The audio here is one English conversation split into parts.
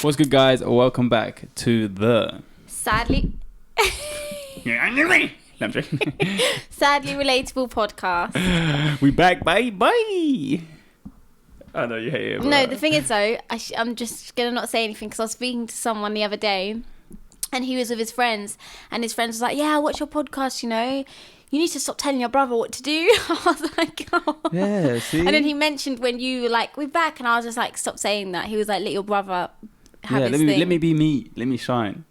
What's good, guys? Welcome back to the Sadly Relatable podcast. We back, bye. I know you hate it. No, the thing is though, I'm just gonna not say anything because I was speaking to someone the other day, and he was with his friends, and his friends was like, "Yeah, watch your podcast. You know, you need to stop telling your brother what to do." I was like, "Oh." Yeah, see. And then he mentioned when you were like, "We're back," and I was just like, "Stop saying that." He was like, "Let your brother have his thing." Let me be me. Let me shine.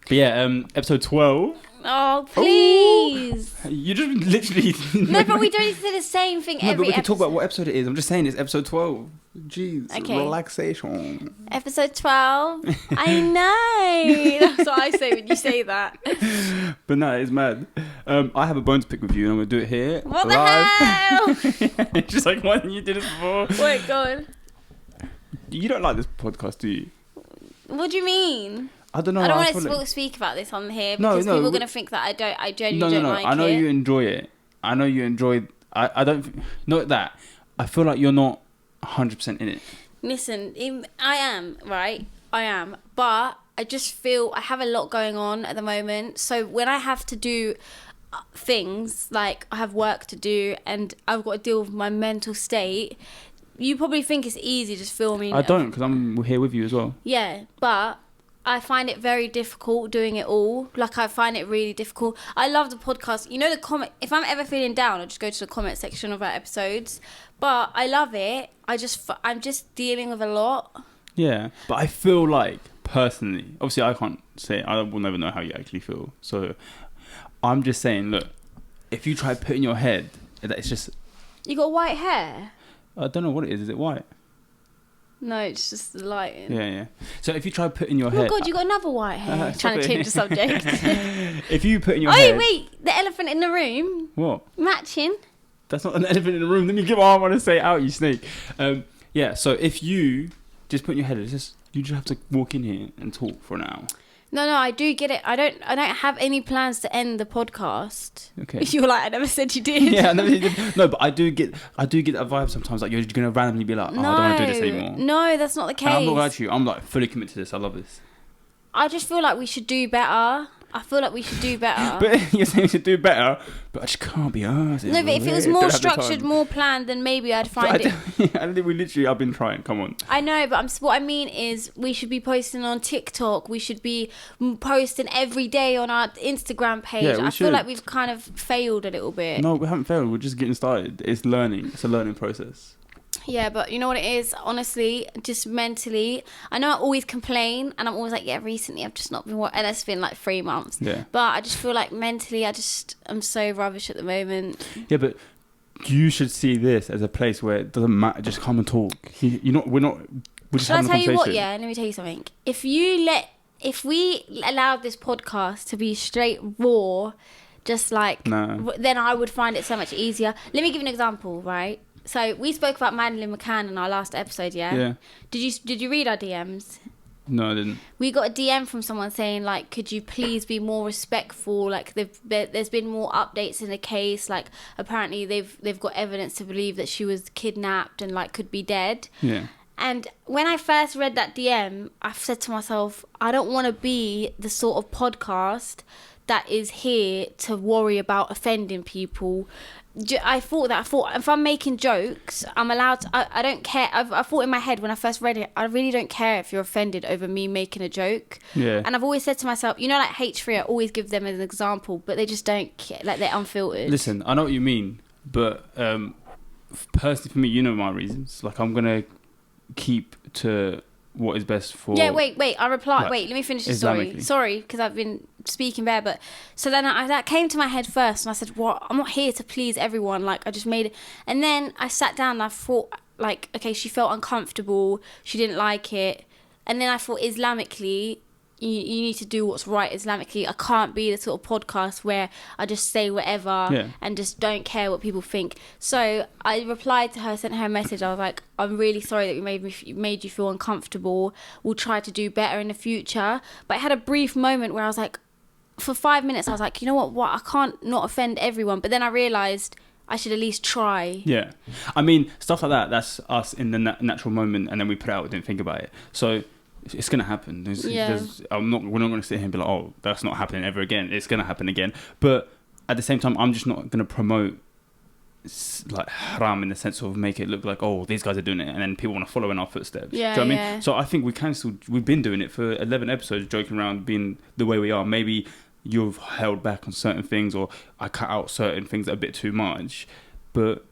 But yeah, episode 12. Oh, please. Ooh. You just literally... No, but we don't need to say the same thing every episode. But we can talk about what episode it is. I'm just saying it's episode 12. Jeez. Okay. Relaxation. Episode 12. I know. That's what I say when you say that. But no, it's mad. I have a bone to pick with you, and I'm going to do it here. What live. the hell? It's just like, why didn't you do this before? Wait, go on. You don't like this podcast, do you? What do you mean? I don't know. I don't want to speak about this on here because people are going to think that I genuinely don't like it. I know you enjoy it. I know you enjoy... I don't... Not that. I feel like you're not 100% in it. Listen, I am, right? I am. But I just feel I have a lot going on at the moment. So when I have to do things, like I have work to do and I've got to deal with my mental state, you probably think it's easy just filming. I don't, because I'm here with you as well. Yeah, but... I find it very difficult doing it all. Like, I find it really difficult. I love the podcast. You know, the comment... If I'm ever feeling down, I'll just go to the comment section of our episodes. But I love it. I'm just dealing with a lot. Yeah, but I feel like, personally... Obviously, I can't say... I will never know how you actually feel. So, I'm just saying, look, if you try to put in your head that it's just... You got white hair? I don't know what it is. Is it white? No, it's just the lighting. Yeah. So if you try to put in your head... Oh my God, you got another white hair. Trying to change the subject. If you put in your head... Oh, wait. The elephant in the room. What? Matching. That's not an elephant in the room. Let me get what I want to say out, you snake. Yeah, so if you just put in your head, you just have to walk in here and talk for an hour. No, I do get it. I don't have any plans to end the podcast. Okay. You were like, I never said you did. Yeah, I never did. No, but I do get that vibe sometimes. Like, you're going to randomly be like, I don't want to do this anymore. No, that's not the case. And I'm not going to you. I'm like fully committed to this. I love this. I just feel like we should do better. But you're saying we should do better, but I just can't be arsed. No, but if it was more structured, more planned, then maybe I'd find it. I think I've been trying. Come on. I know, but what I mean is we should be posting on TikTok. We should be posting every day on our Instagram page. Yeah, I feel like we've kind of failed a little bit. No, we haven't failed. We're just getting started. It's learning. It's a learning process. Yeah, but you know what it is? Honestly, just mentally, I know I always complain and I'm always like, yeah, recently I've just not been and it's been like 3 months. Yeah. But I just feel like mentally I'm so rubbish at the moment. Yeah, but you should see this as a place where it doesn't matter. Just come and talk. We're just having a conversation. Shall I tell you what? Yeah, let me tell you something. If we allowed this podcast to be straight raw, just like, then I would find it so much easier. Let me give you an example, right? So we spoke about Madeline McCann in our last episode, yeah? Yeah. Did you read our DMs? No, I didn't. We got a DM from someone saying, like, could you please be more respectful? Like, there's been more updates in the case. Like, apparently they've got evidence to believe that she was kidnapped and, like, could be dead. Yeah. And when I first read that DM, I said to myself, I don't want to be the sort of podcast that is here to worry about offending people. I thought if I'm making jokes, I'm allowed to, I don't care. I thought in my head when I first read it, I really don't care if you're offended over me making a joke. Yeah. And I've always said to myself, you know, like H3, I always give them as an example, but they just don't care, like they're unfiltered. Listen, I know what you mean, but personally for me, you know my reasons. Like, I'm going to keep to what is best for... Yeah, wait, I reply. Like, wait, let me finish the story. Sorry, because I've been speaking there, but... So then that came to my head first, and I said, what? I'm not here to please everyone. Like, I just made it... And then I sat down and I thought, like, okay, she felt uncomfortable. She didn't like it. And then I thought, Islamically... You need to do what's right Islamically. I can't be the sort of podcast where I just say whatever and just don't care what people think. So I replied to her, sent her a message. I was like, I'm really sorry that we made you feel uncomfortable. We'll try to do better in the future. But I had a brief moment where I was like, for 5 minutes, I was like, you know what? I can't not offend everyone. But then I realised I should at least try. Yeah. I mean, stuff like that, that's us in the natural moment, and then we put it out, we didn't think about it. So it's gonna happen. We're not gonna sit here and be like, oh, that's not happening ever again. It's gonna happen again. But at the same time, I'm just not gonna promote like haram in the sense of make it look like, oh, these guys are doing it, and then people want to follow in our footsteps. Do you know what I mean? So I think we've been doing it for 11 episodes, joking around, being the way we are. Maybe you've held back on certain things, or I cut out certain things that are a bit too much, but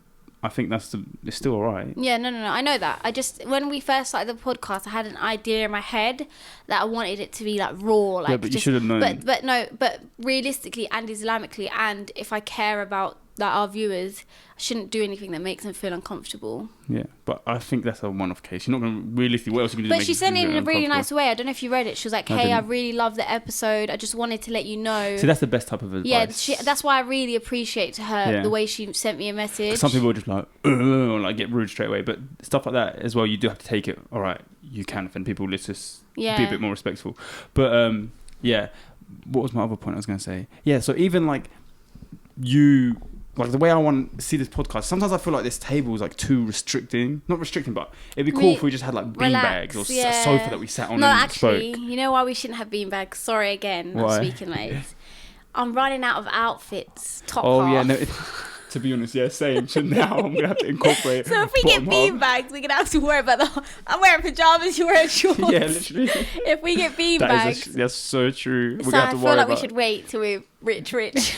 I think it's still alright. Yeah, no. I know that. When we first started the podcast, I had an idea in my head that I wanted it to be like raw. Like, yeah, but you should have known. But realistically and Islamically, and if I care about our viewers, I shouldn't do anything that makes them feel uncomfortable. Yeah, but I think that's a one-off case. You're not going to realistically. What else are you going to do? But she sent it in a really nice way. I don't know if you read it. She was like, "Hey, I really love the episode. I just wanted to let you know." So that's the best type of advice. Yeah, that's why I really appreciate her the way she sent me a message. Some people are just like, or like get rude straight away, but stuff like that as well. You do have to take it. All right, you can offend people. Let's just be a bit more respectful. But what was my other point I was going to say? Yeah, so even like you. Like the way I want to see this podcast, sometimes I feel like this table is like too restricting. Not restricting, but it'd be cool if we just had like beanbags or a sofa that we sat on and spoke. You know why we shouldn't have beanbags? Sorry again, I'm speaking late. I'm running out of outfits. Top half. Yeah, no. To be honest, same. So now I'm gonna have to incorporate. So if we get beanbags, we're gonna have to worry about I'm wearing pajamas, you're wearing shorts. Yeah, literally. If we get beanbags, that's so true. We're gonna have to worry about. I feel like we should wait till we're rich.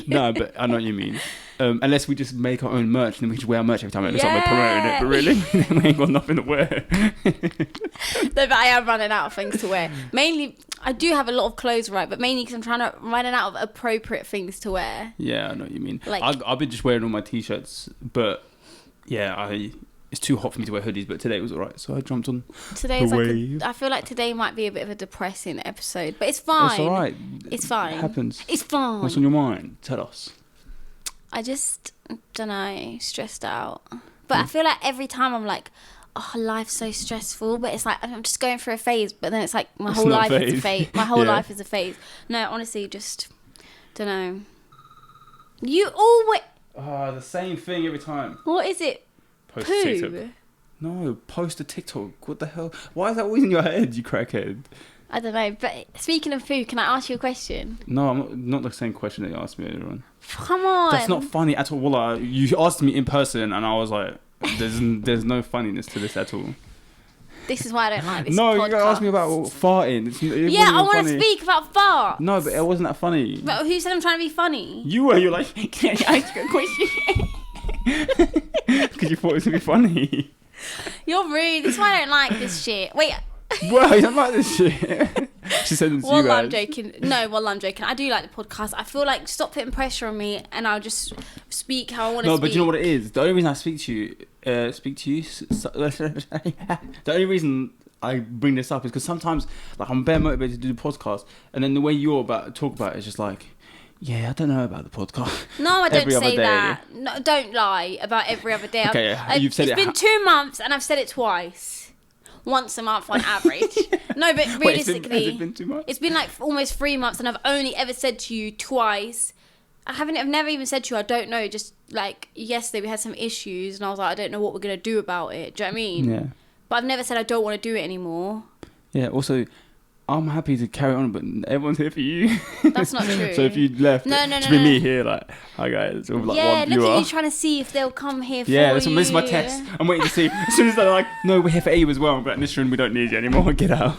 No, but I know what you mean. Unless we just make our own merch and then we just wear our merch every time. It looks like we're promoting it, but really, we ain't got nothing to wear. No, but I am running out of things to wear. Mainly, I do have a lot of clothes, right? But mainly because I'm running out of appropriate things to wear. Yeah, I know what you mean. Like, I've been just wearing all my t-shirts, but it's too hot for me to wear hoodies. But today was alright, so I jumped on. Today's I feel like today might be a bit of a depressing episode, but it's fine. It's alright. It's fine. It happens. It's fine. What's on your mind? Tell us. I just don't know, stressed out. But I feel like every time I'm like, oh, life's so stressful. But it's like I'm just going through a phase. But then it's like my whole life is a phase. My whole life is a phase. No, honestly, just don't know. You always the same thing every time. What is it? Post TikTok. No, post a TikTok. What the hell? Why is that always in your head, you crackhead? I don't know. But speaking of food, can I ask you a question? No, I'm not the same question that you asked me earlier on. Come on. That's not funny at all. Well, you asked me in person, and I was like, "There's no funniness to this at all." This is why I don't like this. No, podcast. you gotta ask me about farting. I want to speak about fart. No, but it wasn't that funny. But who said I'm trying to be funny? You were. You're like, can I ask you a question? Because you thought it was gonna be funny. You're rude. This is why I don't like this shit. Wait. Well, you don't like this shit. She said it to you guys. I'm joking. No, I'm joking. I do like the podcast. I feel like stop putting pressure on me, and I'll just speak how I want to speak. No, but you know what it is? The only reason I speak to you, the only reason I bring this up is because sometimes, like, I'm bare motivated to do the podcast, and then the way you're about to talk about it is just like, yeah, I don't know about the podcast. No, I don't say that. No, don't lie about every other day. Okay, you've said it's been 2 months, and I've said it twice. Once a month on average. No, but realistically, has it been 2 months? It's been like almost 3 months, and I've only ever said to you twice. I've never even said to you, I don't know. Just like yesterday, we had some issues, and I was like, I don't know what we're gonna do about it. Do you know what I mean? Yeah. But I've never said I don't want to do it anymore. Yeah. Also, I'm happy to carry on, but everyone's here for you. That's not true. So if you left, it'd be me here, like, hi guys. With, like, yeah, one look viewer. at you trying to see if they'll come here for you. This is my test. I'm waiting to see. As soon as they're like, no, we're here for you as well. I'm like, in this room, we don't need you anymore. Get out.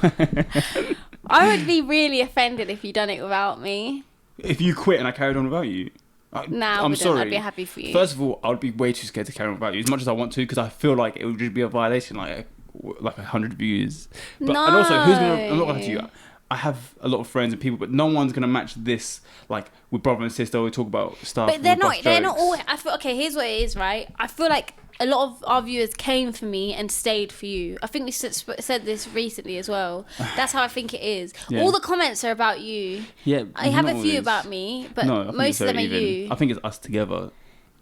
I would be really offended if you done it without me. If you quit and I carried on without you? I'm sorry. I'd be happy for you. First of all, I would be way too scared to carry on without you, as much as I want to, because I feel like it would just be a violation, like 100 views. But, no. And also, I'm not going to do you. I have a lot of friends and people, but no one's gonna match this. Like with brother and sister, we talk about stuff. But they're not all. I feel okay. Here's what it is, right? I feel like a lot of our viewers came for me and stayed for you. I think we said this recently as well. That's how I think it is. Yeah. All the comments are about you. Yeah, I have a few about me, but most of them are you. I think it's us together.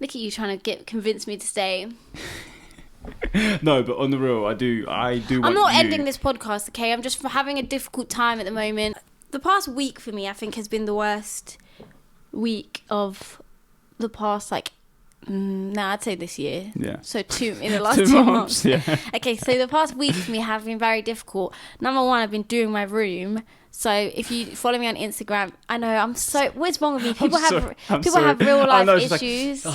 Look at you trying to convince me to stay. No, but on the real, I do. I'm not ending this podcast, okay? I'm just having a difficult time at the moment. The past week for me, I think, has been the worst week of the past, like, No, I'd say this year. Yeah. So in the last 2 months. Yeah. Okay, so the past week for me have been very difficult. Number one, I've been doing my room. So if you follow me on Instagram, I know what's wrong with me? People have real life issues.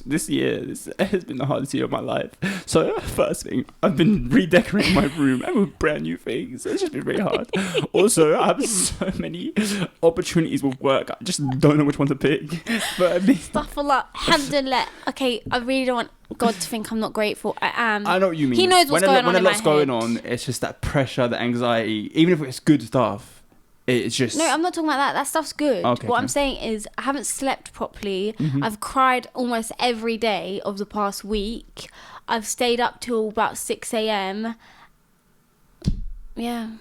This year has been the hardest year of my life. So first thing, I've been redecorating my room and with brand new things. It's just been really hard. Also, I have so many opportunities with work. I just don't know which one to pick. But at least stuff a lot. Alhamdulillah. Okay, I really don't want God to think I'm not grateful. I am. I know what you mean. He knows what's going on in my head. When a lot's going on, it's just that pressure, the anxiety. Even if it's good stuff. It's just... No, I'm not talking about that. That stuff's good. Okay, what I'm saying is I haven't slept properly. Mm-hmm. I've cried almost every day of the past week. I've stayed up till about 6 a.m. Yeah.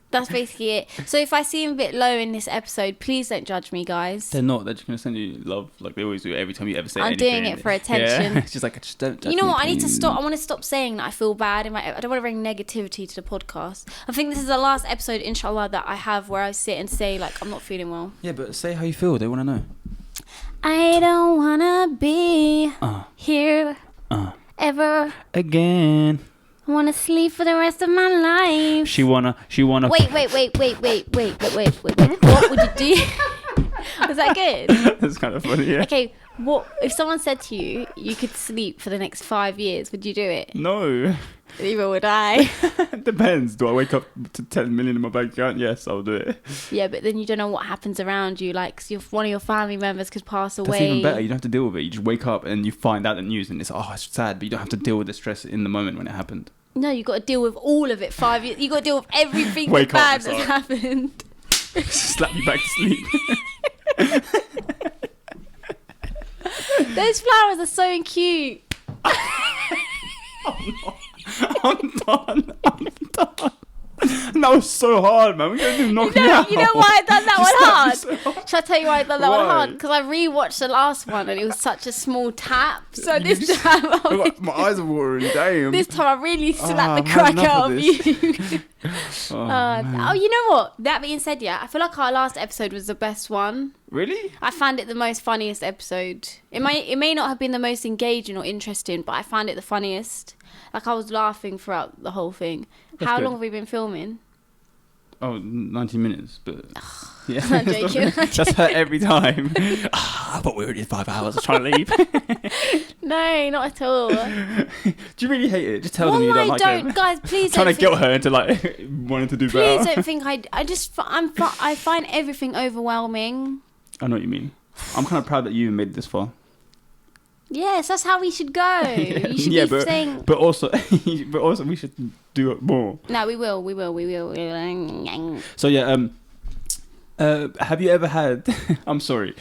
That's basically it. So if I seem a bit low in this episode, please don't judge me, guys. They're not. They're just going to send you love like they always do every time you ever say anything. I'm doing it for attention. Yeah. It's just like, just don't judge You know me, what? please. I need to stop. I want to stop saying that I feel bad. I don't want to bring negativity to the podcast. I think this is the last episode, inshallah, that I have where I sit and say, like, I'm not feeling well. Yeah, but say how you feel. They want to know. I don't want to be here ever again. I want to sleep for the rest of my life. She wanna. Wait. What would you do? Was that good? That's kind of funny, yeah. Okay, what if someone said to you, you could sleep for the next 5 years? Would you do it? No. Neither would I. It depends. Do I wake up to 10 million in my bank account? Yes, I'll do it. Yeah, but then you don't know what happens around you. Like, one of your family members could pass away. That's even better. You don't have to deal with it. You just wake up and you find out the news and it's sad, but you don't have to deal with the stress in the moment when it happened. No, you got to deal with all of it. 5 years. You got to deal with everything bad that's happened. Slap you back to sleep. Those flowers are so cute. I'm done. That was so hard, man. We're going to knock me out. You know why I done that one hard? So hard? Should I tell you why I done that one hard? Because I rewatched the last one and it was such a small tap. So this time... my eyes are watering, damn. This time I really slapped the crack out of you. You know what? That being said, yeah, I feel like our last episode was the best one. Really? I found it the most funniest episode. It may not have been the most engaging or interesting, but I found it the funniest. Like, I was laughing throughout the whole thing. How long have we been filming? Oh, 90 minutes, but... yeah. I'm joking. That's her every time. I thought we were in 5 hours. I was trying to leave. No, not at all. Do you really hate it? Just tell them you don't like it. Guys, please don't. Trying to guilt her into, wanting to do better. Please don't think I find everything overwhelming. I know what you mean. I'm kind of proud that you made it this far. Yes, that's how we should go. You should be saying... But also we should do it more. No, we will. So, yeah, have you ever had... I'm sorry.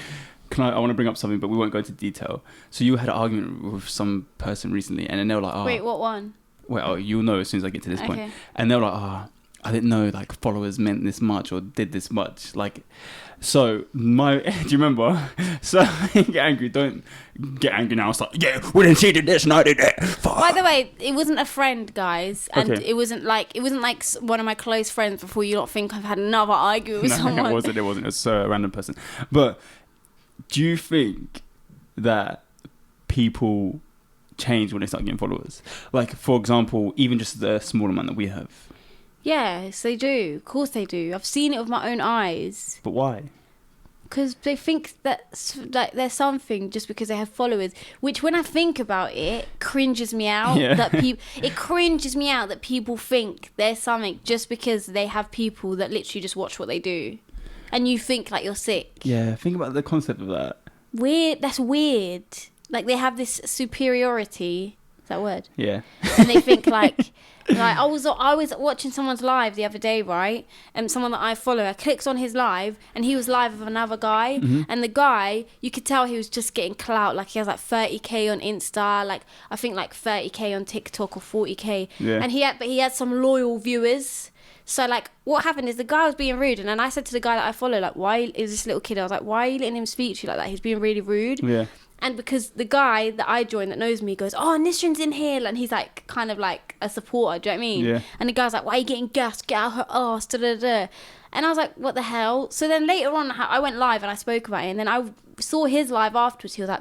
I want to bring up something, but we won't go into detail. So you had an argument with some person recently, and then they were like, Wait, what one? Well, you'll know as soon as I get to this point. And they were like, I didn't know, followers meant this much or did this much. So do you remember? So get angry. Don't get angry now. It's like, yeah, we didn't see this and I did it. Fuck. By the way, it wasn't a friend, guys, and it wasn't like one of my close friends. Before you not think I've had another argument with someone. It wasn't. It was a random person. But do you think that people change when they start getting followers? Like, for example, even just the small amount that we have. Yes, they do. Of course they do. I've seen it with my own eyes. But why? Because they think that there's something just because they have followers, which when I think about it, cringes me out. Yeah. It cringes me out that people think there's something just because they have people that literally just watch what they do. And you think you're sick. Yeah, think about the concept of that. Weird. That's weird. They have this superiority. Is that a word? Yeah. And they think I was watching someone's live the other day, right? And someone that I follow, I clicked on his live, and he was live with another guy. Mm-hmm. And the guy, you could tell he was just getting clout. He has 30k on Insta, I think 30k on TikTok or 40k. Yeah. And he had some loyal viewers. So what happened is the guy was being rude, and then I said to the guy that I follow, why is this little kid? I was like, why are you letting him speak to you like that? He's being really rude. Yeah. And because the guy that I joined that knows me goes, oh, Nisrin's in here. And he's kind of a supporter, do you know what I mean? Yeah. And the guy's like, why are you getting gassed? Get out her arse, da-da-da. And I was like, what the hell? So then later on, I went live and I spoke about it. And then I saw his live afterwards. He was like,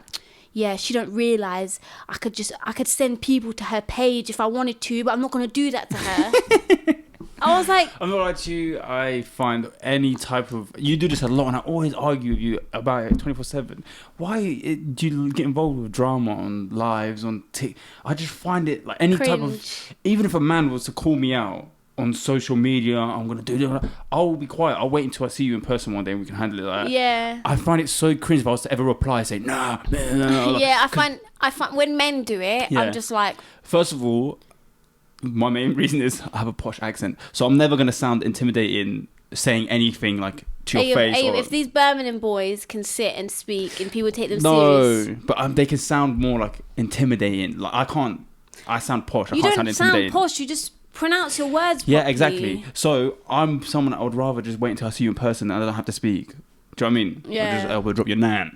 yeah, she don't realise I could send people to her page if I wanted to, but I'm not going to do that to her. I was like... I'm not like to you. I find any type of... You do this a lot, and I always argue with you about it 24/7. Why do you get involved with drama on lives, on TikTok? I just find it like any type of... Even if a man was to call me out on social media, I'm going to do this, I'll be quiet. I'll wait until I see you in person one day and we can handle it like that. Yeah. I find it so cringe if I was to ever reply and say, nah. Like, yeah, I find when men do it, I'm just like... First of all... My main reason is I have a posh accent, so I'm never going to sound intimidating saying anything like to your face. If these Birmingham boys can sit and speak and people take them serious... No, but they can sound more like intimidating. Like I sound posh. I can't sound intimidating. You don't sound posh, you just pronounce your words properly. Yeah, exactly. So I'm someone that I would rather just wait until I see you in person and I don't have to speak. Do you know what I mean? Yeah. Or just elbow drop your nan.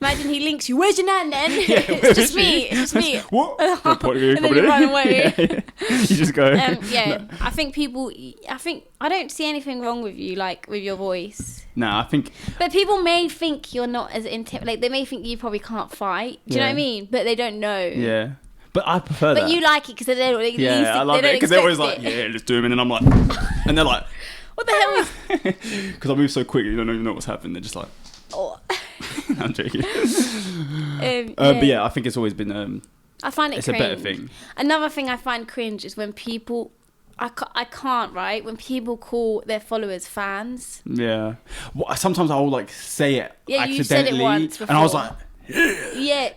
Imagine he links you. Where's your nan then? Yeah, it's just me. It's just me. What? And then you run away. Yeah. You just go. No. I think I don't see anything wrong with you, like with your voice. No, I think. But people may think you're not as like they may think you probably can't fight. Do you know what I mean? But they don't know. Yeah. But I prefer that. But you like it because they don't. I love it because they're always like, yeah, let's do them, and then I'm like, and they're like, what the hell is? Because I move so quick, you don't even know what's happening. They're just like. Oh. I'm joking. But yeah, I think it's always been. I find it. It's cringe. a better thing. Another thing I find cringe is when people. I can't, right? When people call their followers fans. Yeah. Well, sometimes I'll like say it accidentally. You said it once before. And I was like. Yeah.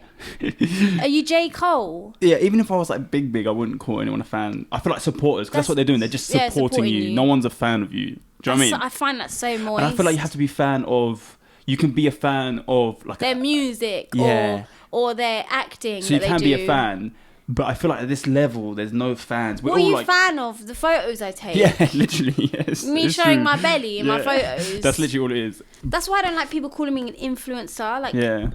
Are you J. Cole? Yeah, even if I was like big, I wouldn't call anyone a fan. I feel like supporters, because that's what they're doing. They're just supporting you. No one's a fan of you. Do you know what I mean? I find that so moist. And I feel like you have to be a fan of... You can be a fan of... like their music or their acting. So you can be a fan, but I feel like at this level, there's no fans. What are you a fan of? The photos I take? Yeah, literally, yes. Me showing my belly in my photos. That's literally all it is. That's why I don't like people calling me an influencer. Like, yeah.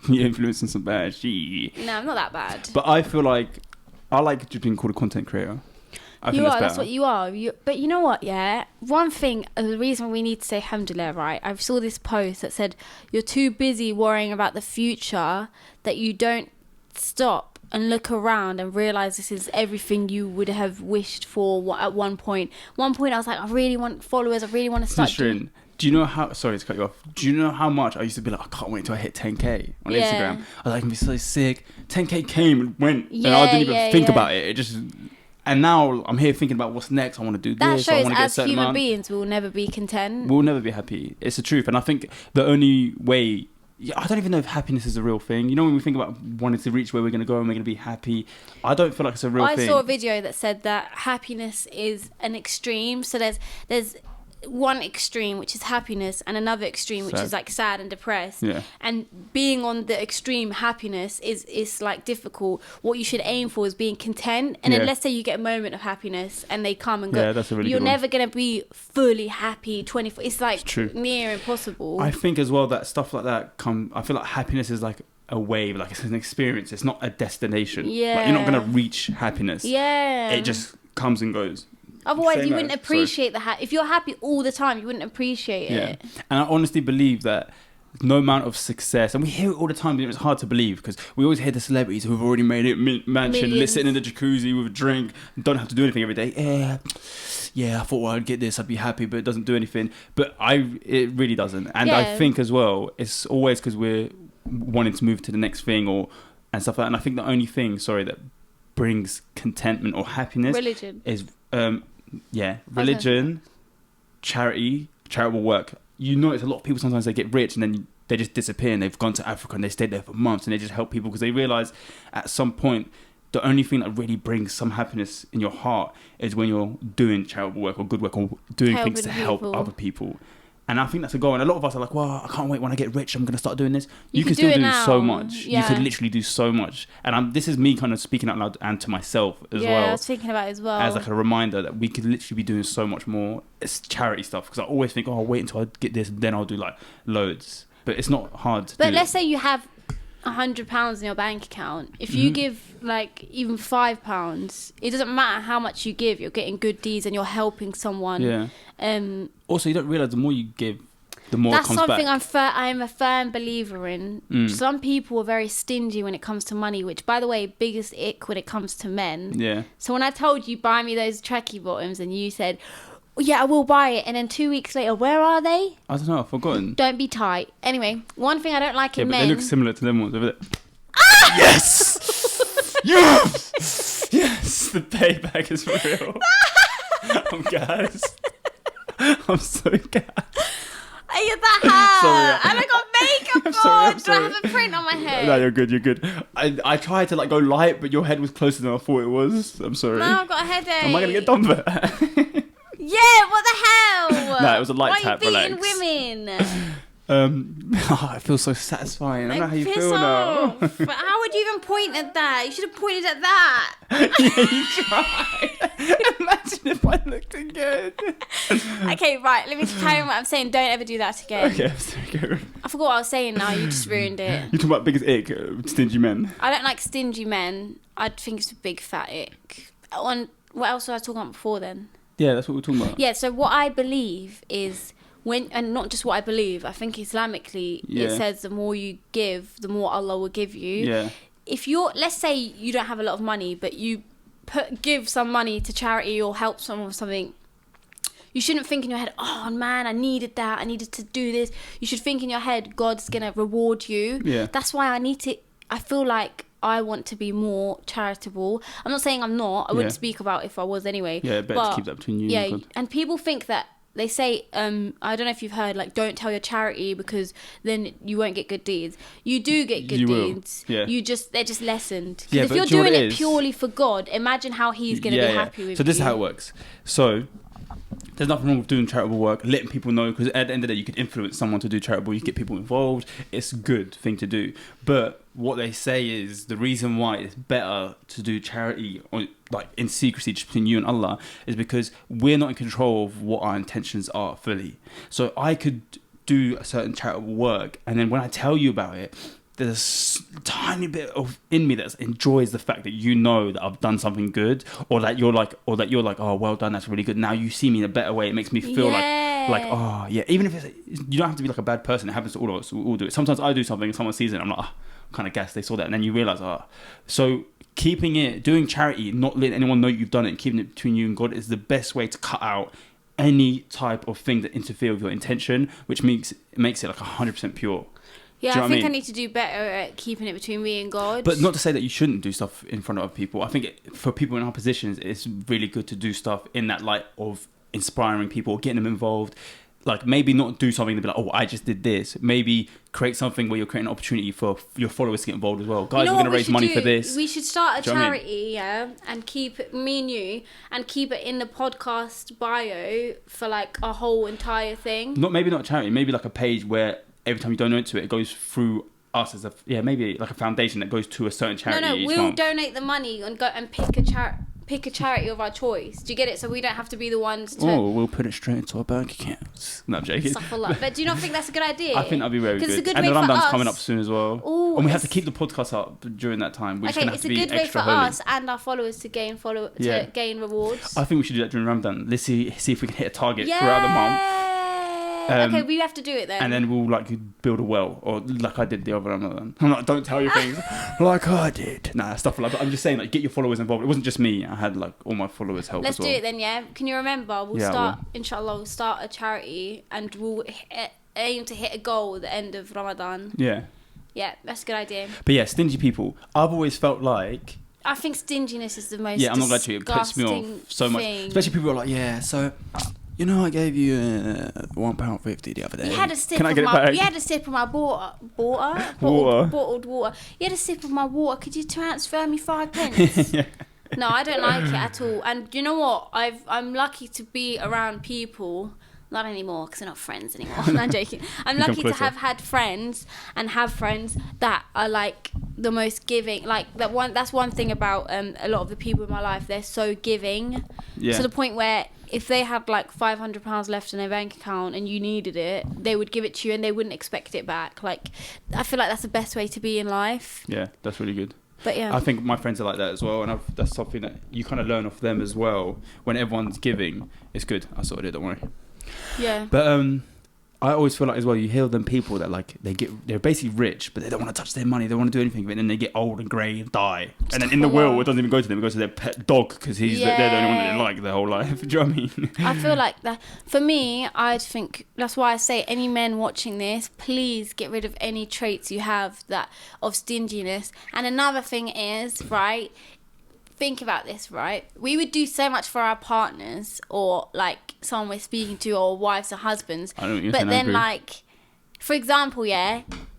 You're influencing some bad shit. No, I'm not that bad. But I feel like I like just being called a content creator. That's what you are. But you know what, yeah? One thing, the reason we need to say alhamdulillah, right? I saw this post that said, you're too busy worrying about the future that you don't stop and look around and realise this is everything you would have wished for at one point. One point I was like, I really want followers, I really want to start doing... Do you know how... Sorry to cut you off. Do you know how much I used to be like, I can't wait till I hit 10k on Instagram. I was like, I'm going to be so sick. 10k came and went. And I didn't even think about it. It just... And now I'm here thinking about what's next. I want to do this. That shows I as human beings, we'll never be content. We'll never be happy. It's the truth. And I think the only way... I don't even know if happiness is a real thing. You know, when we think about wanting to reach where we're going to go and we're going to be happy, I don't feel like it's a real thing. I saw a video that said that happiness is an extreme. So there's one extreme, which is happiness, and another extreme, which is like sad and depressed. Yeah. And being on the extreme happiness is like difficult. What you should aim for is being content. And then let's say you get a moment of happiness and they come and go. Yeah, that's a really You're good never going to be fully happy 24. It's like near impossible. I think as well that stuff like that I feel like happiness is like a wave, like it's an experience. It's not a destination. Yeah. Like, you're not going to reach happiness. Yeah. It just comes and goes. Otherwise, you wouldn't appreciate if you're happy all the time, you wouldn't appreciate it. And I honestly believe that no amount of success, and we hear it all the time, but it's hard to believe because we always hear the celebrities who've already made it mansion, sitting in the jacuzzi with a drink, don't have to do anything every day. Yeah, I thought I'd get this, I'd be happy, but it doesn't do anything. But it really doesn't. And I think as well, it's always because we're wanting to move to the next thing and stuff like that. And I think the only thing, that brings contentment or happiness is religion, charity, charitable work. You notice a lot of people sometimes they get rich and then they just disappear and they've gone to Africa and they stayed there for months and they just help people because they realise at some point the only thing that really brings some happiness in your heart is when you're doing charitable work or good work or doing things to help other people. And I think that's a goal. And a lot of us are like, well, I can't wait when I get rich. I'm going to start doing this. You can still do so much. Yeah. You could literally do so much. And this is me kind of speaking out loud and to myself as well. Yeah, I was thinking about it as well. As like a reminder that we could literally be doing so much more. It's charity stuff. Because I always think, I'll wait until I get this and then I'll do like loads. But it's not hard to do. But let's say you have £100 in your bank account. If you give like even £5, it doesn't matter how much you give. You're getting good deeds and you're helping someone. Yeah. Also, you don't realise the more you give, the more that's it comes something back. I'm a firm believer in. Some people are very stingy when it comes to money, which, by the way, biggest ick when it comes to men. Yeah. So when I told you buy me those trekkie bottoms and you said, yeah, I will buy it, and then 2 weeks later, where are they? I don't know, I've forgotten. Don't be tight. Anyway, one thing I don't like in men. Yeah, but they look similar to them ones over there. Yes! Yes! Yes! The payback is real. I'm gassed. I'm so gassed. Are you that hurt? Sorry. And I got makeup on. Do I have a print on my head? No, you're good, you're good. I tried to like go light, but your head was closer than I thought it was. I'm sorry. No, I've got a headache. Am I going to get done for that? Yeah, what the hell? No, it was a light tap, Why are you beating women? It feels so satisfying. I don't know how you feel now. But how would you even point at that? You should have pointed at that. Yeah, you tried. Imagine if I looked good. Okay, right. Let me carry on what I'm saying. Don't ever do that again. Okay, sorry. I forgot what I was saying now. You just ruined it. You talking about biggest ick, stingy men? I don't like stingy men. I think it's a big fat ick. What else was I talking about before then? Yeah, that's what we're talking about. Yeah, so what I believe is... and not just what I believe, I think Islamically it says the more you give, the more Allah will give you. Yeah. If let's say you don't have a lot of money, but you give some money to charity or help someone with something, you shouldn't think in your head, oh man, I needed that, I needed to do this. You should think in your head, God's gonna reward you. Yeah. That's why I feel like I want to be more charitable. I'm not saying I'm not. I wouldn't speak about if I was anyway. Yeah, better to keep that between you and God. And people think that they say, I don't know if you've heard, like, don't tell your charity because then you won't get good deeds. You do get good deeds. Yeah. They're just lessened. Yeah, if you're doing it purely for God, imagine how He's going to be happy with you. So this is how it works. So there's nothing wrong with doing charitable work, letting people know, because at the end of the day, you could influence someone to do charitable. You get people involved. It's a good thing to do. But what they say is the reason why it's better to do charity, or like in secrecy, just between you and Allah, is because we're not in control of what our intentions are fully. So I could do a certain charitable work, and then when I tell you about it, there's a tiny bit in me that enjoys the fact that you know that I've done something good, or that you're like, oh, well done, that's really good. Now you see me in a better way. It makes me feel like, oh yeah. Even if you don't have to be like a bad person. It happens to all of us. We all do it. Sometimes I do something and someone sees it, and I'm like, kind of guess they saw that, and then you realize, so doing charity, not letting anyone know you've done it, and keeping it between you and God is the best way to cut out any type of thing that interfere with your intention, which makes it like 100% pure. Yeah, I think I need to do better at keeping it between me and God. But not to say that you shouldn't do stuff in front of other people. I think for people in our positions, it's really good to do stuff in that light of inspiring people, getting them involved. Like, maybe not do something to be like, oh, I just did this. Maybe create something where you're creating an opportunity for your followers to get involved as well. Guys, we're going to raise money for this. We should start a charity, and keep it, me and you, and keep it in the podcast bio for like a whole entire thing. Maybe not a charity, maybe like a page where every time you donate to it, it goes through us as maybe like a foundation that goes to a certain charity. No, we'll donate the money and go and pick a charity of our choice. Do you get it? So we don't have to be the ones to... Oh, we'll put it straight into our bank accounts. No, I'm joking. But do you not think that's a good idea? I think that'd be very good. It's a good and way the Ramadan's for us. coming up soon as well. Ooh, and we have to keep the podcast up during that time. We're just gonna have to be extra holy. It's a good way for us and our followers to gain rewards. I think we should do that during Ramadan. Let's see if we can hit a target throughout the month. Okay, we have to do it then. And then we'll like build a well, or like I did the other Ramadan. I'm like, don't tell you things like I did. Nah, stuff like that. But I'm just saying, like, get your followers involved. It wasn't just me. I had like all my followers help as well. Let's do it then, yeah. Can you remember? Inshallah, we'll start a charity, and we'll aim to hit a goal at the end of Ramadan. Yeah. Yeah, that's a good idea. But yeah, stingy people. I've always felt like... I think stinginess is the most I'm not glad to. It puts me off so much. Especially people who are like, yeah, so... You know, I gave you £1.50 the other day. You had a sip Can I get it back? You had a sip of my bottled water. You had a sip of my water. Could you transfer me 5 pence? Yeah. No, I don't like it at all. And you know what? I'm lucky to be around people. Not anymore, because we're not friends anymore. No, I'm joking. I'm lucky to have had friends and have friends that are like the most giving. Like that's one thing about a lot of the people in my life. They're so giving. Yeah. To the point where if they had like £500 left in their bank account and you needed it, they would give it to you and they wouldn't expect it back. Like, I feel like that's the best way to be in life. Yeah, that's really good. But yeah, I think my friends are like that as well, and that's something that you kind of learn off them as well. When everyone's giving, it's good. I sorted it, don't worry. Yeah. But I always feel like as well, you hear them people that like they're basically rich, but they don't want to touch their money, they don't want to do anything, but then they get old and grey and die, and then in the will it doesn't even go to them, it goes to their pet dog because they're the only one that they like their whole life. Do you know what I mean? I feel like that for me. I'd think that's why I say any men watching this, please get rid of any traits you have that of stinginess. And another thing is, right, think about this, right? We would do so much for our partners or like someone we're speaking to or wives or husbands. But then like, for example,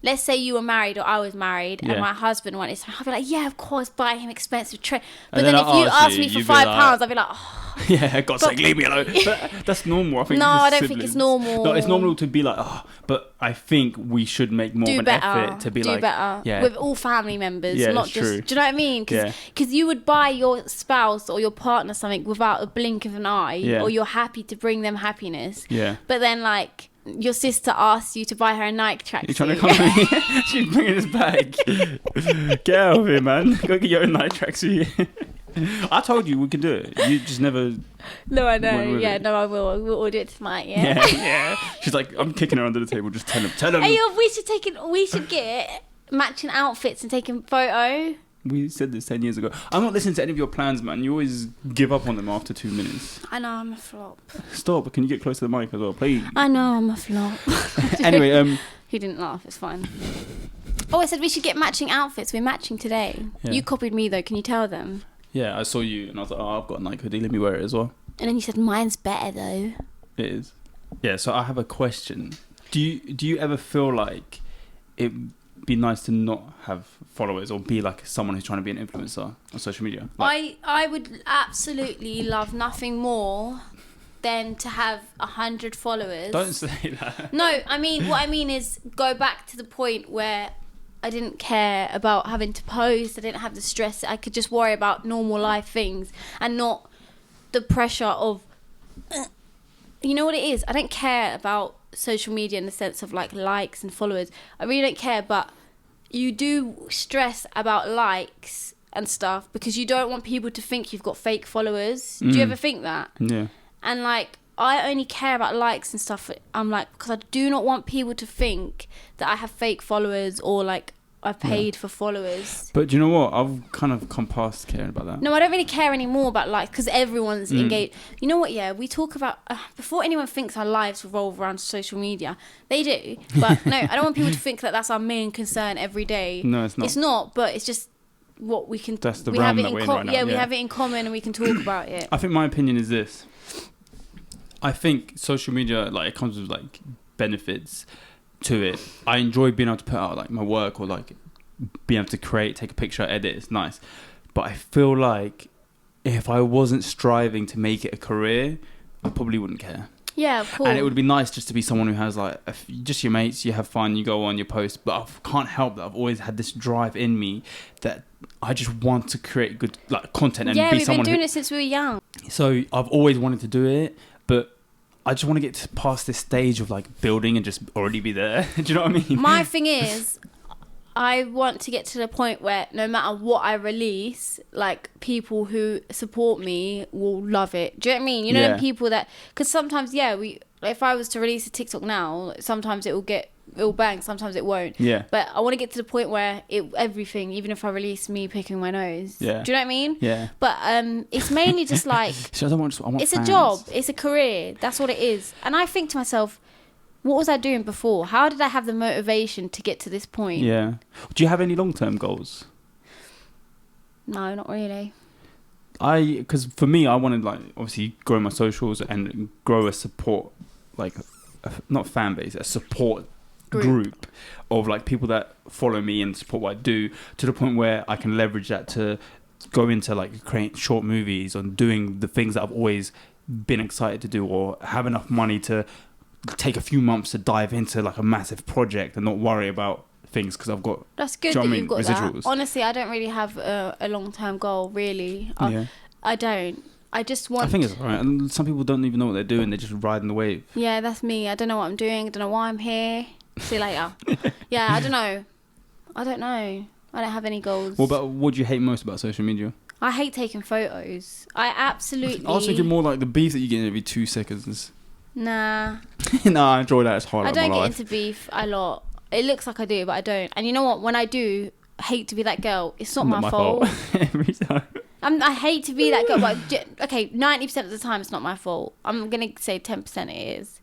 let's say you were married or I was married and my husband wanted something. I'd be like, yeah, of course, buy him expensive tray. But then if you asked me for £5, I'd be like, oh. Yeah, God's sake, leave me alone. But that's normal, I think. No, I don't think it's normal. No, it's normal to be like, oh, but I think we should make more of an effort to be like... Do better. Yeah. With all family members, not just... True. Do you know what I mean? Because you would buy your spouse or your partner something without a blink of an eye, or you're happy to bring them happiness. Yeah. But then, like, your sister asks you to buy her a Nike tracksuit. You're trying to come at me? She's bringing this bag. Get out of here, man. Go get your own Nike tracksuit. I told you we could do it. You just never... No, I know. Yeah, no, I will. We'll order it tonight, yeah. She's like, I'm kicking her under the table. Just tell him. Hey, we should get matching outfits and take a photo. We said this 10 years ago. I'm not listening to any of your plans, man. You always give up on them after 2 minutes. I know, I'm a flop. Stop. Can you get close to the mic as well, please? I know, I'm a flop. Anyway, He didn't laugh. It's fine. Oh, I said we should get matching outfits. We're matching today. Yeah. You copied me, though. Can you tell them? Yeah, I saw you and I was like, oh, I've got a Nike hoodie. Let me wear it as well. And then you said, mine's better, though. It is. Yeah, so I have a question. Do you ever feel like it'd be nice to not have followers or be like someone who's trying to be an influencer on social media? Like, I would absolutely love nothing more than to have 100 followers. Don't say that. No, I mean, what I mean is go back to the point where I didn't care about having to post. I didn't have the stress. I could just worry about normal life things and not the pressure of... You know what it is? I don't care about social media in the sense of like likes and followers. I really don't care, but you do stress about likes and stuff because you don't want people to think you've got fake followers. Do you ever think that? Yeah. And like, I only care about likes and stuff. I'm like, because I do not want people to think that I have fake followers or like I've paid for followers. But do you know what? I've kind of come past caring about that. No, I don't really care anymore about likes because everyone's engaged. You know what? Yeah, we talk about before anyone thinks our lives revolve around social media. They do, but no, I don't want people to think that that's our main concern every day. No, it's not. It's not, but it's just what we can. That's the realm that we're in right now. Yeah, we have it in common and we can talk about it. I think my opinion is this. I think social media, like, it comes with like benefits to it. I enjoy being able to put out like my work or like being able to create, take a picture, edit. It's nice, but I feel like if I wasn't striving to make it a career, I probably wouldn't care. Yeah, cool. And it would be nice just to be someone who has like just your mates, you have fun, you go on your post. But I can't help that I've always had this drive in me that I just want to create good like content and be someone. Yeah, we've been doing it since we were young. So I've always wanted to do it, but I just want to get past this stage of like building and just already be there. Do you know what I mean? My thing is, I want to get to the point where no matter what I release, like people who support me will love it. Do you know what I mean? You know, them people that, because sometimes, if I was to release a TikTok now, sometimes it'll bang, sometimes it won't. Yeah. But I want to get to the point where everything, even if I release me picking my nose. Yeah. Do you know what I mean? Yeah. But it's mainly just like, so I want it's fans. A job, it's a career. That's what it is. And I think to myself, what was I doing before? How did I have the motivation to get to this point? Yeah. Do you have any long-term goals? No, not really. Because for me, I wanted like obviously grow my socials and grow a support, like not fan base, a support group of like people that follow me and support what I do, to the point where I can leverage that to go into like create short movies and doing the things that I've always been excited to do, or have enough money to take a few months to dive into like a massive project and not worry about things because I've got... That's good that you've got residuals. That. Honestly, I don't really have a long-term goal, really. I don't. I just want... I think it's alright. And some people don't even know what they're doing. They're just riding the wave. Yeah, that's me. I don't know what I'm doing. I don't know why I'm here. See you later. Yeah, I don't know. I don't have any goals. What do you hate most about social media? I hate taking photos. I absolutely... I was thinking more like the beef that you get every 2 seconds. Nah. Nah, I enjoy that. It's hard. I don't get into beef a lot. It looks like I do, but I don't. And you know what? When I do hate to be that girl, it's not my fault. Every time. I hate to be that girl, but okay, 90% of the time it's not my fault. I'm gonna say 10% it is.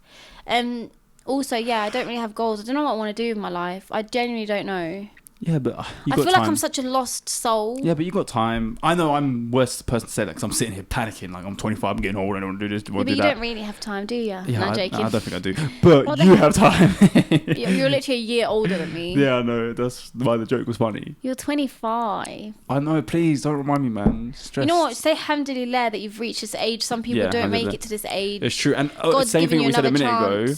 Also, yeah, I don't really have goals. I don't know what I want to do with my life. I genuinely don't know. Yeah, but I feel like I'm such a lost soul. Yeah, but you got time. I know I'm worst person to say that because I'm sitting here panicking like I'm 25, I'm getting old, I don't want to do this, But you don't really have time, do you? Yeah, I'm joking. I don't think I do. But you have time. You're literally a year older than me. Yeah, I know. That's why the joke was funny. You're 25. I know. Please don't remind me, man. Stressed. You know what? Say alhamdulillah that you've reached this age. Some people don't make it to this age. It's true. And the same thing we said a minute ago.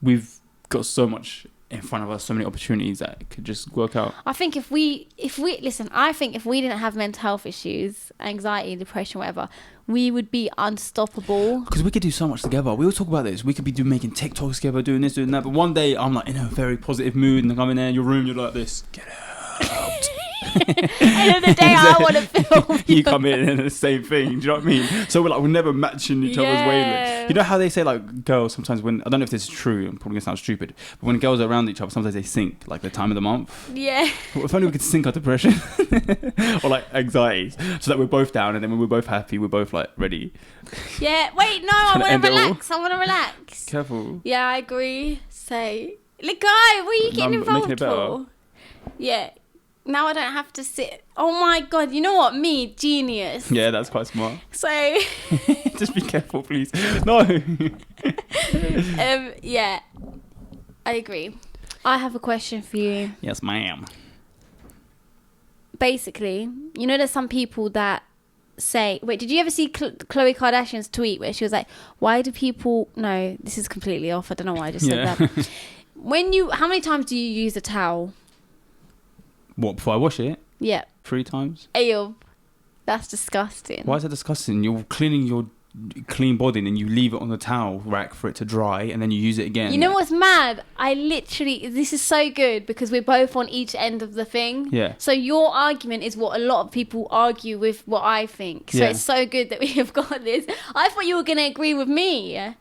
We've got so much in front of us, so many opportunities that could just work out. I think if we listen, I think if we didn't have mental health issues, anxiety, depression, whatever, we would be unstoppable. Because we could do so much together. We all talk about this. We could be making TikToks together, doing this, doing that. But one day I'm like in a very positive mood, and I come in there in your room, you're like this. Get out. End of the day, I want to film. You come in and the same thing. Do you know what I mean? So we're never matching each other's wavelength. You know how they say like girls sometimes when I don't know if this is true. I'm probably gonna sound stupid, but when girls are around each other, sometimes they sync like the time of the month. Yeah. Well, if only we could sync our depression or like anxiety, so that we're both down, and then when we're both happy, we're both like ready. Yeah. Wait. No. I want to relax. I want to relax. Careful. Yeah, I agree. Say, look, guy, what are you getting involved for? Yeah. Now I don't have to sit. Oh my god! You know what? Me, genius. Yeah, that's quite smart. So, just be careful, please. No. Yeah, I agree. I have a question for you. Yes, ma'am. Basically, you know, there's some people that say, wait, did you ever see Khloe Kardashian's tweet where she was like, "Why do people?" No, this is completely off. I don't know why I just said that. How many times do you use a towel? What, before I wash it? Yeah. 3 times? Ew. That's disgusting. Why is that disgusting? You're cleaning your clean body and then you leave it on the towel rack for it to dry and then you use it again. You know what's mad? This is so good because we're both on each end of the thing. Yeah. So your argument is what a lot of people argue with what I think. So it's so good that we have got this. I thought you were going to agree with me.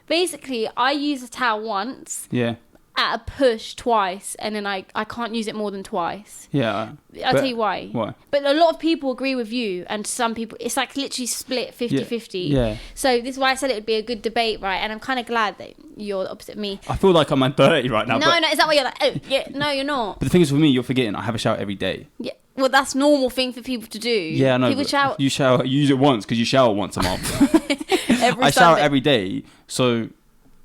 Basically, I use a towel once. Yeah. At a push twice, and then I can't use it more than twice. Yeah. I'll tell you why. Why? But a lot of people agree with you, and some people, it's like literally split 50-50. Yeah. So this is why I said it would be a good debate, right? And I'm kind of glad that you're the opposite of me. I feel like I'm at 30 right now. No, is that why you're like, oh, yeah, no, you're not. But the thing is with me, you're forgetting I have a shower every day. Yeah. Well, that's normal thing for people to do. Yeah, I know. People shower. You use it once because you shower once a month. I shower every day, so...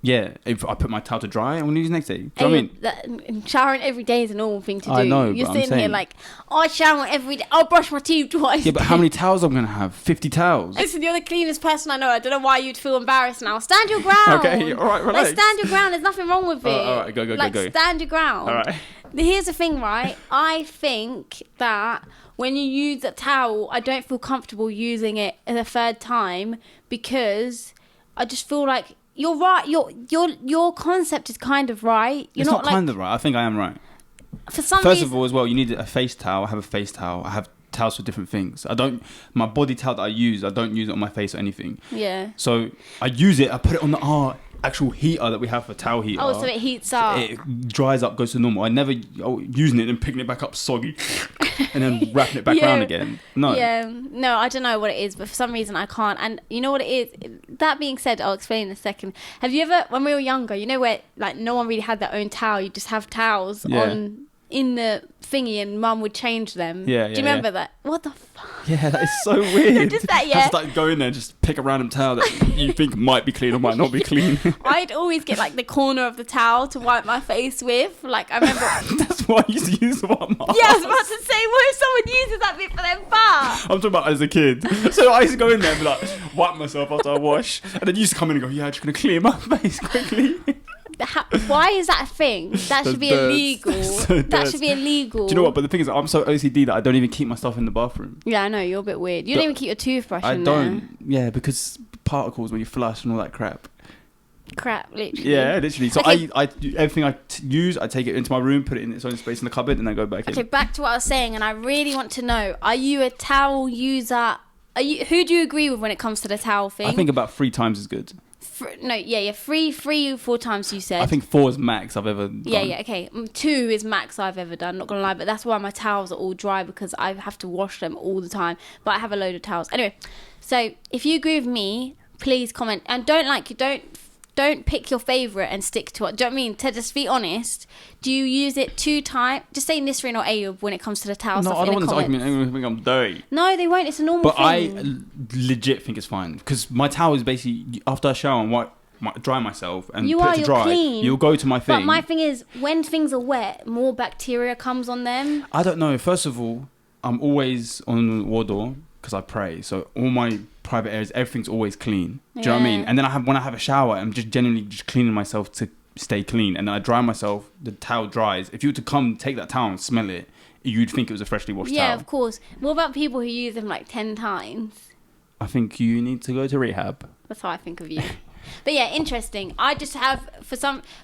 Yeah, if I put my towel to dry, I'm going to use it next day. Do you know what I mean? Showering every day is a normal thing to do. I know, You're sitting here like, I shower every day. I'll brush my teeth twice. Yeah, but how many towels am I going to have? 50 towels? Listen, you're the cleanest person I know. I don't know why you'd feel embarrassed now. Stand your ground. Okay, all right, relax. Like, stand your ground. There's nothing wrong with it. All right, go. Stand your ground. All right. Here's the thing, right? I think that when you use a towel, I don't feel comfortable using it a third time because I just feel like... You're right. Your concept is kind of right. It's not kind of right. I think I am right. For some First of all, as well, you need a face towel. I have a face towel. I have towels for different things. My body towel that I don't use it on my face or anything. Yeah. So I use it. I put it on the actual heater that we have for towel heater. Oh, so it heats up. It dries up, goes to normal. I never using it and picking it back up soggy and then wrapping it back around again. No. Yeah. No, I don't know what it is, but for some reason I can't. And you know what it is? That being said, I'll explain in a second. Have you ever, when we were younger, you know where like no one really had their own towel, you just have towels in the thingy and mum would change them. Yeah. Do you remember that? What the fuck? Yeah, that is so weird. Just that, Just like go in there and just pick a random towel that you think might be clean or might not be clean. I'd always get like the corner of the towel to wipe my face with. Like I remember. That's why I used to use the one. Yeah, I was about to say, what if someone uses that bit for their butt? I'm talking about as a kid. So I used to go in there and be like, wipe myself after I wash. And then you used to come in and go, yeah, I'm just going to clear my face quickly. Why is that a thing? That should be illegal. That should be illegal. Do you know what? But the thing is, I'm so OCD that I don't even keep my stuff in the bathroom. Yeah, I know. You're a bit weird. You don't even keep your toothbrush in there. I don't. Yeah, because particles when you flush and all that crap. Crap, literally. Yeah, literally. So okay. I everything I use, I take it into my room, put it in its own space in the cupboard, and then go back in. Okay, back to what I was saying, and I really want to know: are you a towel user? Who do you agree with when it comes to the towel thing? I think about 3 times is good. 3 or 4 times you said. I think 4 is max I've ever done. Yeah, okay. 2 is max I've ever done, not gonna lie, but that's why my towels are all dry, because I have to wash them all the time, but I have a load of towels. Anyway, so if you agree with me, please comment, and don't pick your favourite and stick to it. Do you know what I mean? To just be honest, do you use it 2 times? Just say Nisrin or Ayub when it comes to the towel stuff. No, I don't want this argument. Anyone think I'm dirty. No, they won't. It's a normal thing. But I legit think it's fine. Because my towel is basically, after I shower and dry myself and put it to dry, clean. You'll go to my thing. But my thing is, when things are wet, more bacteria comes on them. I don't know. First of all, I'm always on wudu because I pray. So all my private areas, everything's always clean. Do you know what I mean? And then when I have a shower, I'm just genuinely just cleaning myself to stay clean. And then I dry myself, the towel dries. If you were to come take that towel and smell it, you'd think it was a freshly washed towel. Yeah, of course. What about people who use them like 10 times? I think you need to go to rehab. That's how I think of you. But yeah, interesting. I just have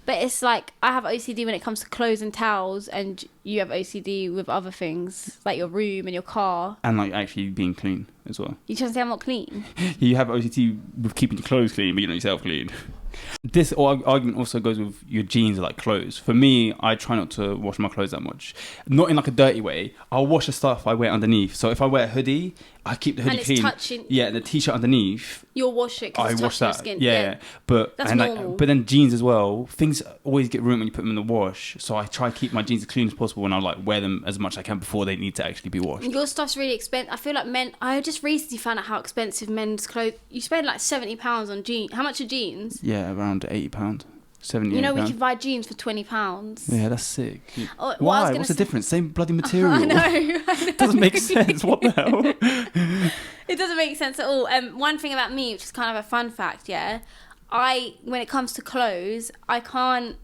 but it's like I have OCD when it comes to clothes and towels, and you have OCD with other things like your room and your car. And like actually being clean as well. You trying to say I'm not clean? You have OCD with keeping your clothes clean, but you're not yourself clean. This argument also goes with your jeans, like clothes. For me, I try not to wash my clothes that much. Not in like a dirty way. I'll wash the stuff I wear underneath. So if I wear a hoodie, I keep the hoodie clean. Touching. Yeah, and the t-shirt underneath. You'll wash it because it's touching your skin. Yeah. But that's normal. Like, but then jeans as well. Things always get ruined when you put them in the wash. So I try to keep my jeans as clean as possible, and I like wear them as much as I can before they need to actually be washed. Your stuff's really expensive. I feel like I just recently found out how expensive men's clothes. You spend like £70 on jeans. How much are jeans? Yeah, around £80. 70. You know, we can buy jeans for £20. Yeah, that's sick. Oh, why? What's the difference? Same bloody material. I know. Doesn't make sense. What the hell? It doesn't make sense at all. One thing about me, which is kind of a fun fact, yeah, when it comes to clothes, I can't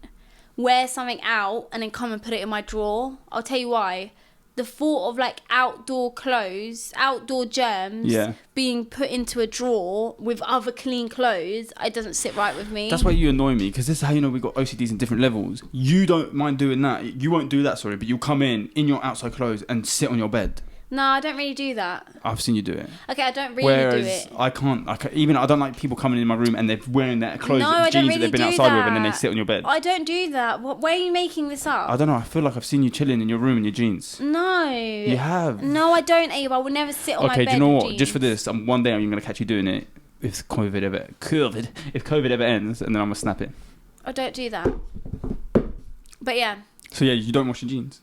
wear something out and then come and put it in my drawer. I'll tell you why. The thought of like outdoor clothes, outdoor germs being put into a drawer with other clean clothes, it doesn't sit right with me. That's why you annoy me, because this is how you know we've got OCDs in different levels. You don't mind doing that. You won't do that, sorry, but you'll come in your outside clothes and sit on your bed. No, I don't really do that. I've seen you do it. Okay, I don't really Whereas do it. I can't. I don't like people coming in my room and they're wearing their clothes, really jeans that they've been outside with, and then they sit on your bed. I don't do that. Where are you making this up? I don't know. I feel like I've seen you chilling in your room in your jeans. No. You have. No, I don't, Abe. I would never sit on my bed. Okay, do you know what? Jeans. Just for this, one day I'm going to catch you doing it if COVID ever ends, and then I'm going to snap it. I don't do that. But yeah. So yeah, you don't wash your jeans?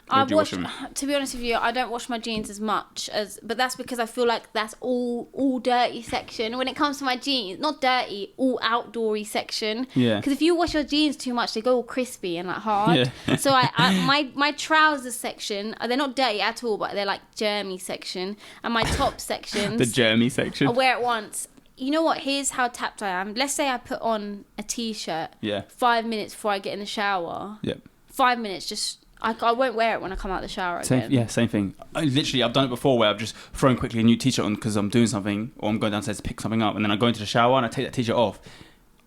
To be honest with you, I don't wash my jeans as much but that's because I feel like that's all dirty section. When it comes to my jeans, not dirty, all outdoory section. Yeah. Because if you wash your jeans too much, they go all crispy and like hard. Yeah. So my trousers section, they're not dirty at all, but they're like germy section. And my top sections, the germy section, I wear it once. You know what? Here's how tapped I am. Let's say I put on a t-shirt. Yeah. 5 minutes before I get in the shower. Yeah. 5 minutes, just. I won't wear it when I come out the shower again. Same thing. I've done it before where I've just thrown quickly a new t-shirt on because I'm doing something or I'm going downstairs to pick something up, and then I go into the shower and I take that t-shirt off.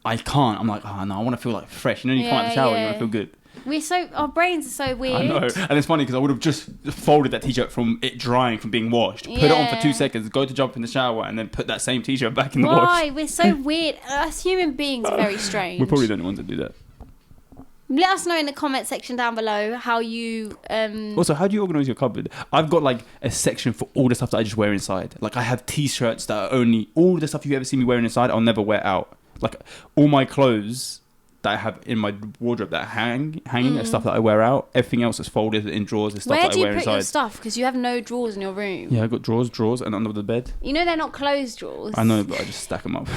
I can't. I'm like, oh no, I want to feel like fresh. You know, you come out the shower, you want to feel good. Our brains are so weird. I know, and it's funny because I would have just folded that t-shirt from it drying, from being washed, put it on for 2 seconds, go to jump in the shower, and then put that same t-shirt back in the wash. Why? We're so weird. Us human beings are very strange. We're probably the only ones that do that. Let us know in the comment section down below how you... Also, how do you organise your cupboard? I've got like a section for all the stuff that I just wear inside. Like I have t-shirts that are only... All the stuff you ever see me wearing inside, I'll never wear out. Like all my clothes that I have in my wardrobe that hanging are stuff that I wear out. Everything else is folded in drawers is stuff that I wear inside. Where do you put your stuff? Because you have no drawers in your room. Yeah, I've got drawers and under the bed. You know they're not closed drawers. I know, but I just stack them up.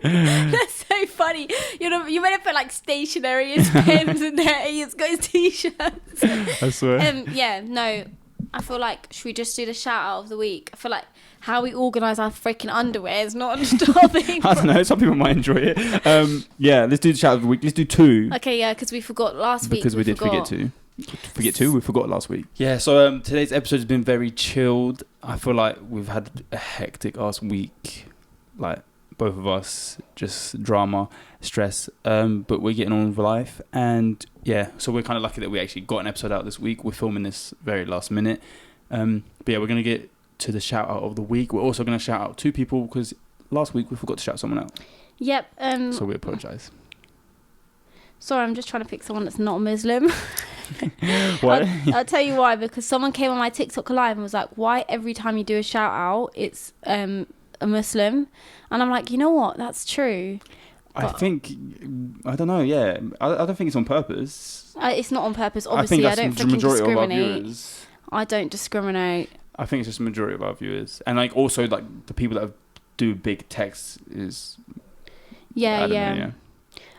That's so funny. You better put like stationery as pens in there. It's got his t-shirts. I swear. Yeah, no. I feel like, should we just do the shout out of the week? I feel like how we organise our freaking underwear is not stopping. I don't know. Some people might enjoy it. Yeah, let's do the shout out of the week. Let's do 2. Okay, yeah, because we forgot last week. Because we did forget 2. We forgot last week. Yeah, so today's episode has been very chilled. I feel like we've had a hectic ass week. Like, both of us, just drama, stress, but we're getting on with life, and yeah, so we're kind of lucky that we actually got an episode out this week. We're filming this very last minute, but yeah, we're going to get to the shout out of the week. We're also going to shout out 2 people because last week we forgot to shout someone out. Yep. So we apologise. Sorry, I'm just trying to pick someone that's not a Muslim. Why? I'll tell you why. Because someone came on my TikTok live and was like, "Why every time you do a shout out, it's a Muslim?" And I'm like, you know what? That's true. I don't know. Yeah, I don't think it's on purpose. It's not on purpose. Obviously, I don't freaking discriminate. I don't discriminate. I think it's just the majority of our viewers, and like also like the people that do big texts is. Yeah.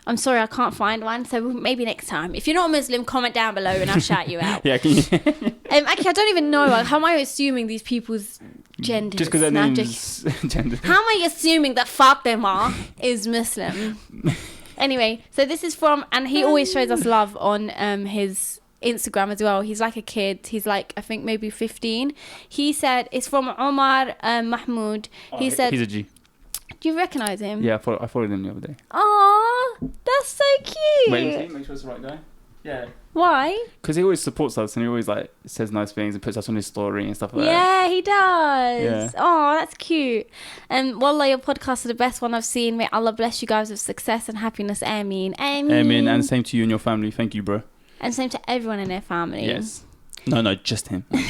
I'm sorry, I can't find one, so maybe next time. If you're not a Muslim, comment down below and I'll shout you out. Yeah, can you? Actually, I don't even know. Like, how am I assuming these people's genders? Just because their name's gender. How am I assuming that Fatima is Muslim? Anyway, so this is from, and he always shows us love on his Instagram as well. He's like a kid. He's like, I think maybe 15. He said, it's from Omar Mahmoud. He said, he's a G. Do you recognise him? Yeah, I followed him the other day. Oh, that's so cute. Wait, make sure it's the right guy. Yeah. Why? Because he always supports us and he always like says nice things and puts us on his story and stuff like that. Yeah, he does. Yeah. Oh, that's cute. Wallah, your podcast is the best one I've seen. May Allah bless you guys with success and happiness. Ameen. Ameen. And same to you and your family. Thank you, bro. And same to everyone in their family. Yes. No, just him. I'm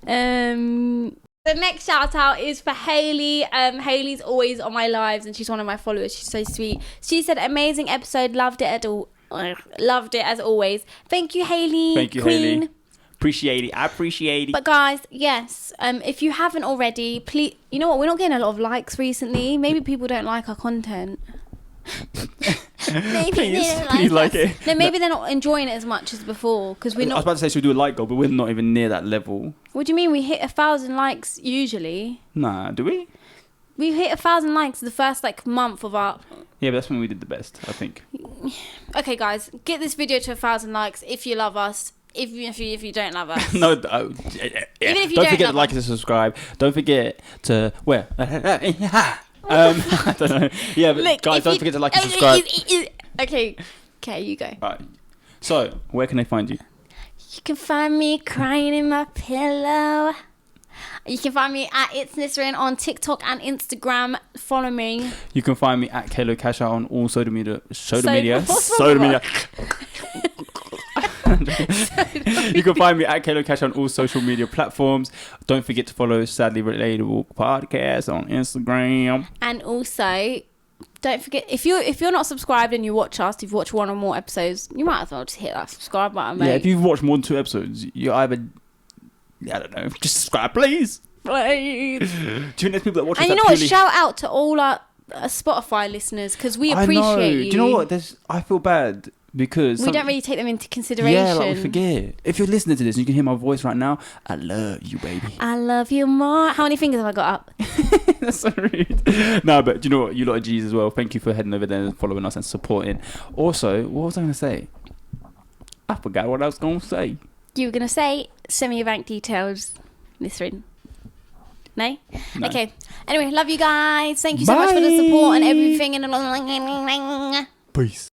joking. The next shout out is for Hayley. Hayley's always on my lives and she's one of my followers. She's so sweet. She said, amazing episode. Loved it Loved it as always. Thank you, Hayley. Thank you, Queen. Hayley. Appreciate it. I appreciate it. But guys, yes, if you haven't already, please, you know what? We're not getting a lot of likes recently. Maybe people don't like our content. Maybe please, they don't please like us. it. No, maybe they're not enjoying it as much as before because we're not. I was about to say, should we do a like goal, but we're not even near that level. What do you mean? We hit 1,000 likes usually. Nah, do we? We hit 1,000 likes the first month of our. Yeah, but that's when we did the best, I think. Okay, guys, get this video to 1,000 likes if you love us. If you don't love us. No, even if you don't forget to like and subscribe. Don't forget to I don't know. Yeah, but look, guys, don't forget to like and subscribe. Okay, you go. Right. So, where can they find you? You can find me crying in my pillow. You can find me at It's Nisrin on TikTok and Instagram. Follow me. You can find me at Kelo Kasha on all social media. You can find me at Kelo Cash on all social media platforms. Don't forget to follow Sadly Relatable Podcast on Instagram. And also, don't forget, if you're not subscribed and you watch us, if you've watched one or more episodes, you might as well just hit that subscribe button, mate. Yeah, if you've watched more than 2 episodes, you either, I don't know, just subscribe, please. Please. Do you think there's people that watch us? And you know what? Shout out to all our Spotify listeners because we appreciate you. Do you know what? I feel bad. Because we don't really take them into consideration. Yeah, like we forget. If you're listening to this and you can hear my voice right now, I love you, baby. I love you more. How many fingers have I got up? That's so rude. No, but do you know what? You lot of G's as well. Thank you for heading over there and following us and supporting. Also, what was I going to say? I forgot what I was going to say. You were going to say, send me your bank details. Nisrin. No? Okay. Anyway, love you guys. Thank you so much for the support and everything. Peace.